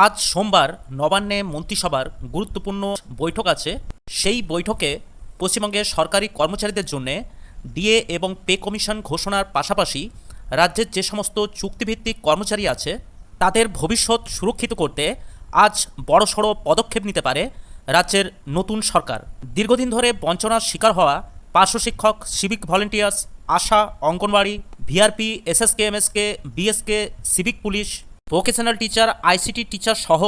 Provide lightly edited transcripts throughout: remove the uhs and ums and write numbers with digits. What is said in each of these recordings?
আজ সোমবার নবান্নে মন্ত্রিসভার গুরুত্বপূর্ণ বৈঠক আছে। সেই বৈঠকে পশ্চিমবঙ্গের সরকারি কর্মচারীদের জন্য ডিএ এবং পে কমিশন ঘোষণার পাশাপাশি রাজ্যের যে সমস্ত চুক্তিভিত্তিক কর্মচারী আছে তাদের ভবিষ্যৎ সুরক্ষিত করতে আজ বড়সড় পদক্ষেপ নিতে পারে রাজ্যের নতুন সরকার। দীর্ঘদিন ধরে বঞ্চনার শিকার হওয়া পার্শ্ব শিক্ষক, civic volunteers, ASHA, anganwadi, VRP, SSK, MSK, BSK, civic police, vocational teacher, ICT teacher সহ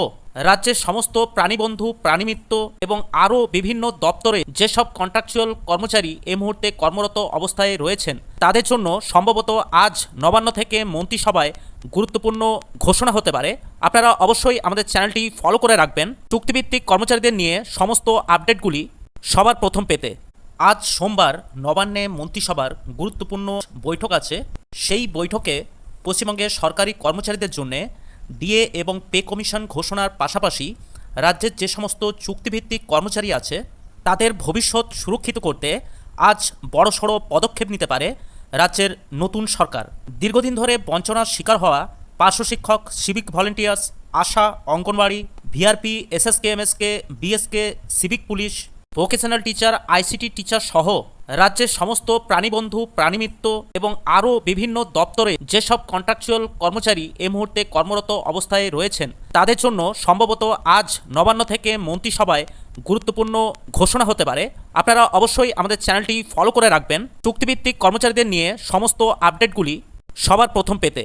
রাজ্যের সমস্ত প্রাণীবন্ধু, প্রাণীমিত্র এবং আরও বিভিন্ন দপ্তরে যেসব কন্ট্রাকচুয়াল কর্মচারী এই মুহূর্তে কর্মরত অবস্থায় রয়েছেন তাদের জন্য সম্ভবত আজ নবান্ন থেকে মন্ত্রিসভায় গুরুত্বপূর্ণ ঘোষণা হতে পারে। আপনারা অবশ্যই আমাদের চ্যানেলটি ফলো করে রাখবেন চুক্তিভিত্তিক কর্মচারীদের নিয়ে সমস্ত আপডেটগুলি সবার প্রথম পেতে। আজ সোমবার নবান্নে মন্ত্রিসভার গুরুত্বপূর্ণ বৈঠক আছে। সেই বৈঠকে পশ্চিমবঙ্গের সরকারি কর্মচারীদের জন্য ডিএ এবং পে কমিশন ঘোষণার পাশাপাশি রাজ্যের যে সমস্ত চুক্তিভিত্তিক কর্মচারী আছে তাদের ভবিষ্যৎ সুরক্ষিত করতে আজ বড়সড় পদক্ষেপ নিতে পারে রাজ্যের নতুন সরকার। দীর্ঘদিন ধরে বঞ্চনার শিকার হওয়া পার্শ্ব শিক্ষক, civic volunteers, ASHA, anganwadi, VRP, SSK, MSK, BSK, civic police, vocational teacher, ICT teacher সহ রাজ্যের সমস্ত প্রাণীবন্ধু, প্রাণীমিত্র এবং আরও বিভিন্ন দপ্তরে যেসব কন্ট্রাকচুয়াল কর্মচারী এই মুহূর্তে কর্মরত অবস্থায় রয়েছেন তাদের জন্য সম্ভবত আজ নবান্ন থেকে মন্ত্রিসভায় গুরুত্বপূর্ণ ঘোষণা হতে পারে। আপনারা অবশ্যই আমাদের চ্যানেলটি ফলো করে রাখবেন চুক্তিভিত্তিক কর্মচারীদের নিয়ে সমস্ত আপডেটগুলি সবার প্রথম পেতে।